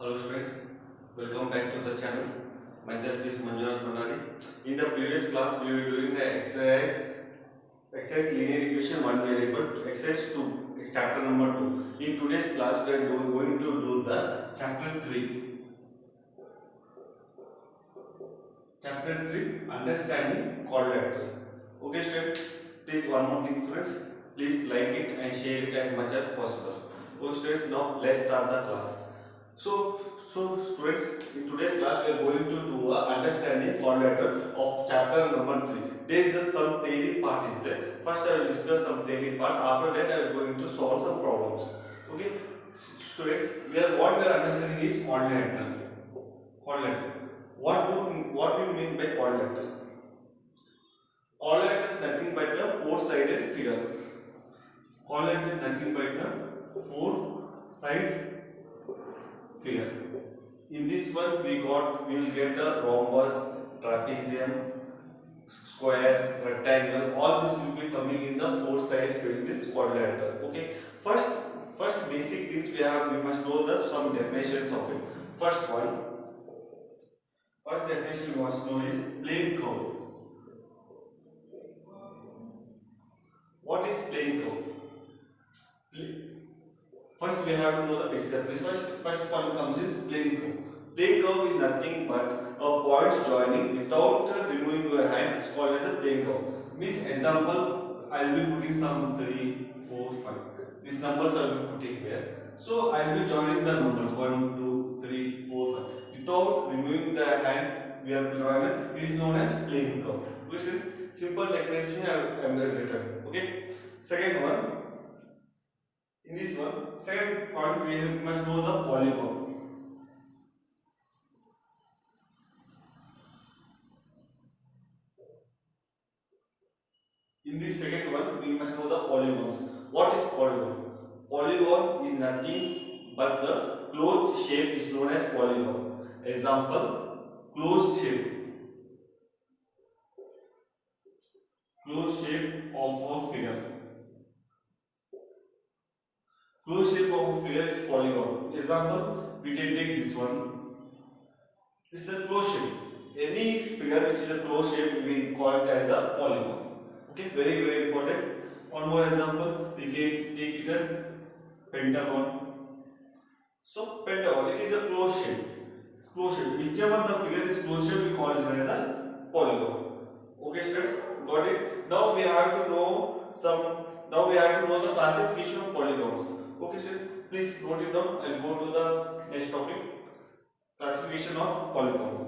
Hello students, welcome back to the channel. Myself is Manjunath Bhandari. In the previous class, we were doing the exercise linear equation one variable, exercise 2, chapter number 2. In today's class, we are going to do the chapter 3. Chapter 3, understanding quadrilateral. Okay students, please one more thing students, please like it and share it as much as possible. Okay students, now let's start the class. So students, in today's class we are going to do a understanding quadrilateral of chapter number 3. There is a some theory part is there. First I will discuss some theory part. After that I am going to solve some problems. Okay, students, what we are understanding is quadrilateral. Quadrilateral. What do you mean by quadrilateral? Quadrilateral is nothing but a four-sided figure. Quadrilateral is nothing but a four-sides figure. In this one we will get a rhombus, trapezium, square, rectangle. All this will be coming in the four-sided figure. It is quadrilateral. Okay. First basic things we must know the some definitions of it. First definition we must know is plane curve. What is plane curve? First we have to know the basic definition. First one comes is plane curve. Plane curve is nothing but a points joining without removing your hand. It's called as a plane curve. Means example, I will be putting some 3, 4, 5. These numbers I will be putting here. So I will be joining the numbers 1, 2, 3, 4, 5. Without removing the hand, we have joined. It is known as plane curve. Which is simple definition I am written. Okay. Second one. In this one, second point we must know the polygon. In this second one, we must know the polygons. What is polygon? Polygon is nothing but the closed shape is known as polygon. Example, closed shape. Closed shape of a figure. Closed shape of a figure is polygon. Example, we can take this one. This is a closed shape. Any figure which is a closed shape, we call it as a polygon. Okay, very important. One more example, we can take it as pentagon. So pentagon, it is a closed shape. Closed shape. Whichever the figure is closed shape, we call it as a polygon. Okay, students, got it. Now we have to know the classification of polygons. Okay, students, please note it down. I'll go to the next topic. Classification of polygon.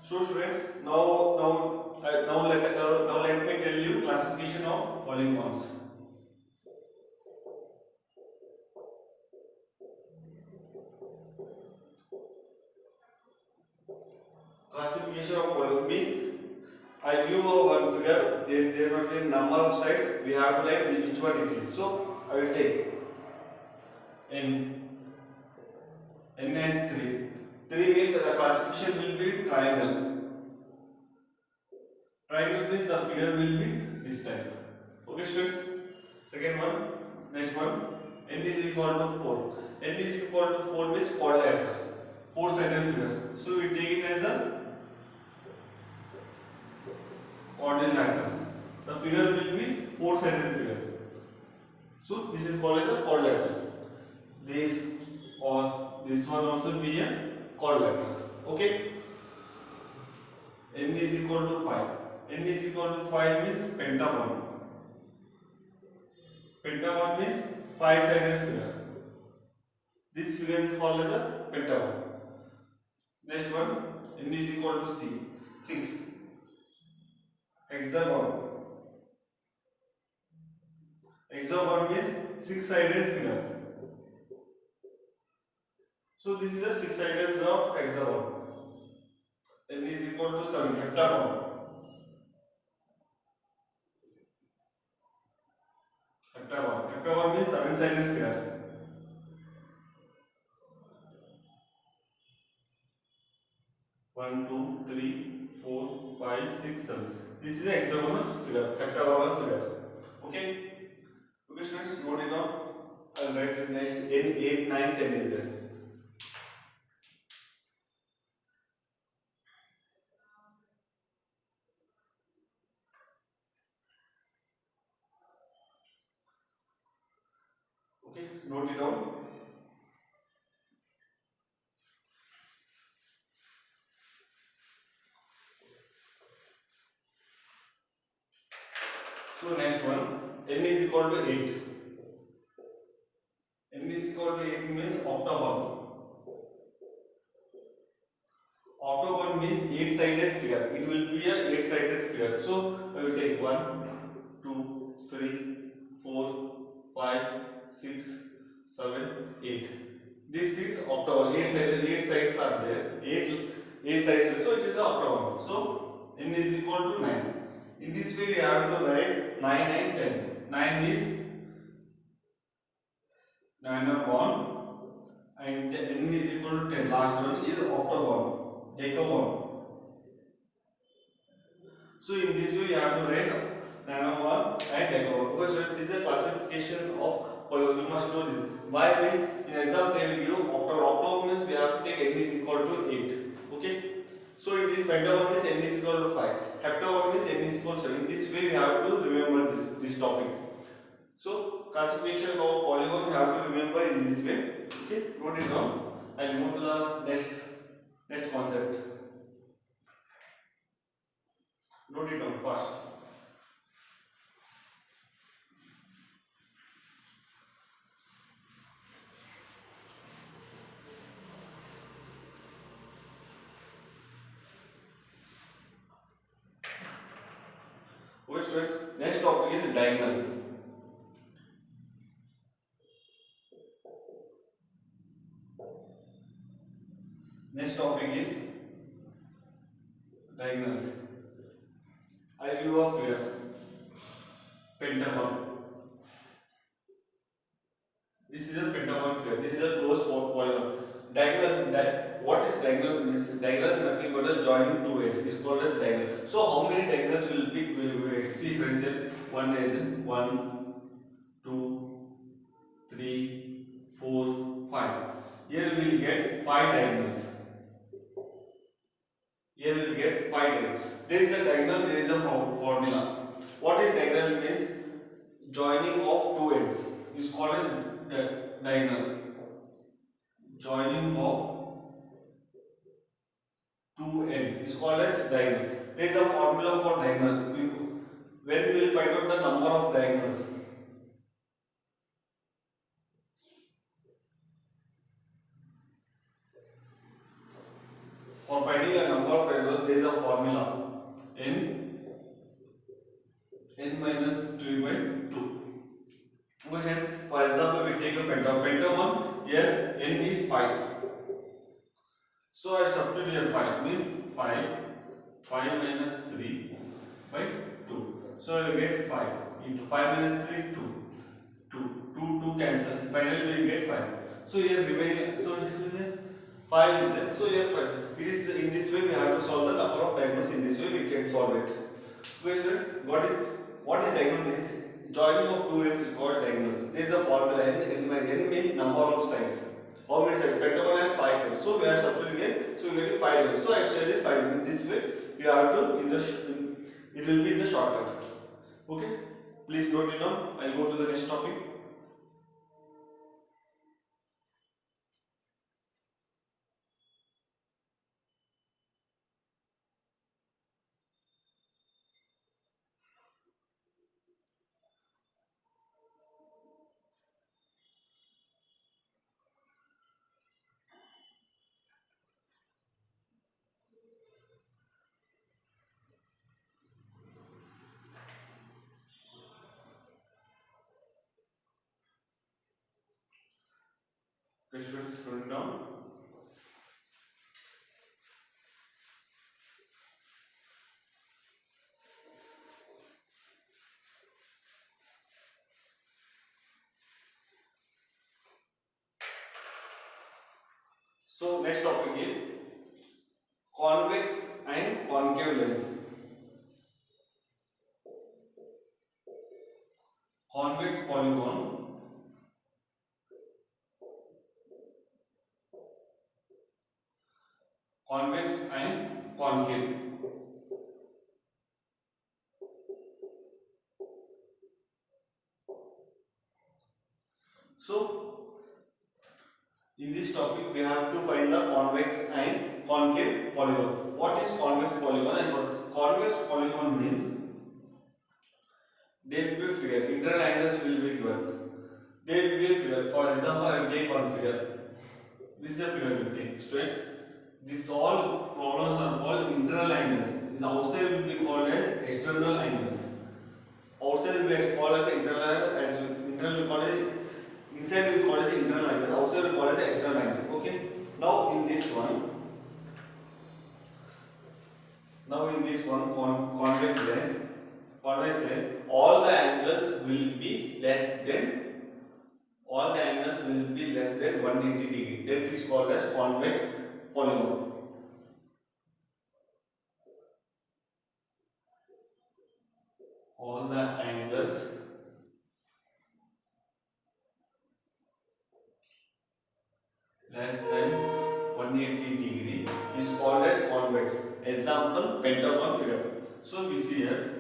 So students, now let me tell you classification of polygons. Classification of polygon means I give you one figure. There must be a number of sides. We have to write which one it is. So I will take n as 3. 3 means the classification will be triangle. Triangle means the figure will be this type. Okay students. Second one, next one. N is equal to 4. N is equal to 4 means quadrilateral. Four-sided figure. So we take it as a quadrilateral. The figure will be four-sided figure. So this is called as a quadrilateral. This one also be a quadrilateral. Okay. N is equal to 5. N is equal to 5 means pentagon. Pentagon means five-sided figure. This figure is called as a pentagon. Next one, N is equal to 6. Hexagon. Hexagon means six-sided figure. So this is a six-sided figure of hexagon. N is equal to 7. Heptagon. Heptagon means seven-sided figure. 6, 7. This is a hexagonal figure, heptagonal figure. Okay. Okay, students, note it down. I'll write it next. N 8, 9, 10 is there. Okay, note it down. So next one, n is equal to 8. N is equal to 8 means octagon. Octagon means 8-sided figure. It will be a 8-sided figure. So I will take 1, 2, 3, 4, 5, 6, 7, 8. These 6 octagon, 8 sides are there. 8 sides. So it is an octagon. So n is equal to 9. In this way we have to write 9 and 10. 9 is 9 upon and n is equal to 10. Last one is octagon. Decagon. So in this way you have to write nanogon and decagon. Because this is a classification of polygon. You must know this. Why means in exam they will give octagon means we have to take n is equal to 8. Okay. So it is pentagon means n is equal to 5. Heptagon means n is equal to 7. In this way we have to remember this topic. So classification of polygon we have to remember in this way. Okay. Note it down. I will move to the next concept. Note it down first. Okay, students. Next topic is diagonals. Next topic is diagonals. I view a figure, pentagon. This is a pentagon figure. This is a closed polygon. Diagonals. What is diagonal means? Diagonal is nothing but a joining two edges. It's called as diagonal. So how many diagonals will be? See, for example, one is 1, 2, 3, 4, 5. Here we will get 5 diagonals. Here we will get 5 diagonals. There is a diagonal, there is a formula. What is diagonal means? Joining of two ends is called as diagonal. Joining of two ends is called as diagonal. There is a formula for diagonal. When we will find out the number of diagonals. For finding a number of diagonals, there is a formula n minus 3 by 2. Okay, for example, we take a pentagon. Pentagon here n is 5. So I substitute here 5 means 5 minus 3 by 2. So I will get 5 into 5 minus 3 2 cancel. Finally we will get 5. So here remaining. So this is here 5 is there. So here 5. It is in this way we have to solve the number of diagonals. In this way we can solve it. Okay, students, got it? What is diagonal means? Joining of two ends is called diagonal. There is a formula n means number of sides. How many sides? Pentagon has 5 sides. So we are substituting here. So we get 5. So I share this 5 in this way. We have to it will be in the shortcut. Okay. Please note it down. I will go to the next topic. Okay, students, note it down. So next topic is convex and concave lens. convex polygon, convex and concave. So in this topic we have to find the convex and concave polygon. What is convex polygon and what convex polygon means? There will be a figure, internal angles will be given. There will be a figure. For example, I will take one figure. This is a figure we take. Stress. This all problems are called internal angles. This outside will be called as external angles. Outside will be called as internal angles. As internal will called as inside will call as internal angles. Outside will call as external angles. Okay. Now in this one. Convex lens. Convex lens. All the angles will be less than 180 degree. That is called as convex polygon. All the angles less than 180 degree is called as convex. Example, pentagon figure. So we see here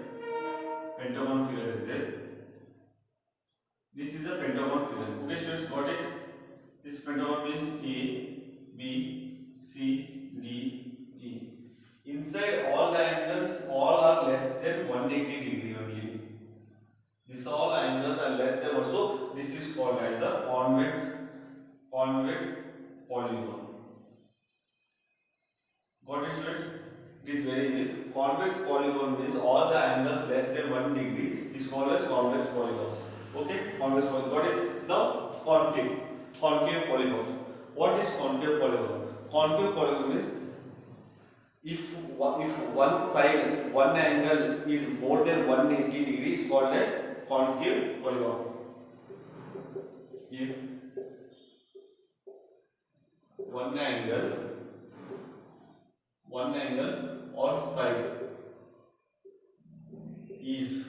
pentagon figure is there. This is a pentagon figure. Okay, students, got it? This pentagon means A, B, C, D, E. Inside all the angles, all are less than 180 degree only. These all angles are less than one. So this is called as the convex polygon. Got it, students? It is very easy. Convex polygon means all the angles less than 1 degree is called as convex polygon. Okay, convex polygon. Got it? Now concave polygon. What is concave polygon? Concave polygon means if one angle is more than 180 degree is called as concave polygon. If one angle or side is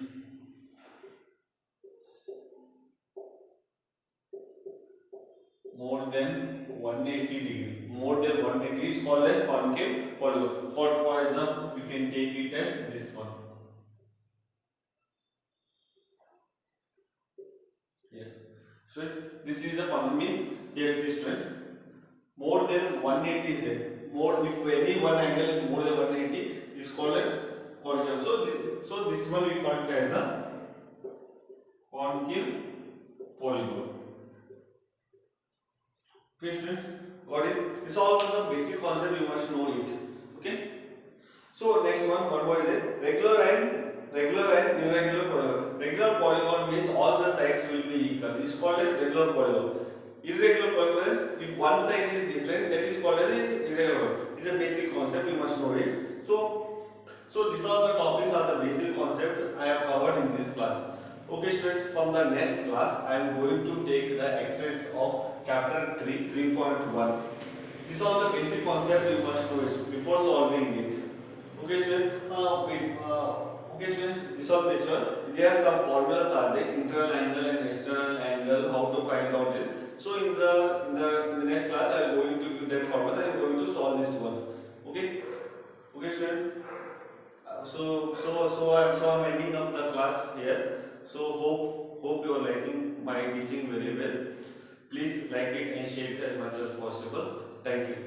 more than 180 degree. More than 180 is called as concave polygon. For example, we can take it as this one. Here. So this is a fundamental means here strength. More than 180 is there. More if any one angle is more than 180 is called as concave. So this one we call it as a concave polygon. Okay, students, got it? This is all the basic concept, you must know it. Okay. So next one more is it regular and irregular polygon. Regular polygon means all the sides will be equal. It is called as regular polygon. Irregular polygon is if one side is different, that is called as irregular. It is a basic concept, you must know it. So these are the topics are the basic concept I have covered in this class. Okay, students, from the next class I am going to take the exercise of chapter 3.1. These are the basic concept you must know before solving it. Okay, students. Okay, students. This one. There are some formulas are there: internal angle and external angle. How to find out it. So in the next class I am going to give that formula. I am going to solve this one. Okay. Okay, students. So I'm ending up the class here. So hope you are liking my teaching very well. Please like it and share it as much as possible. Thank you.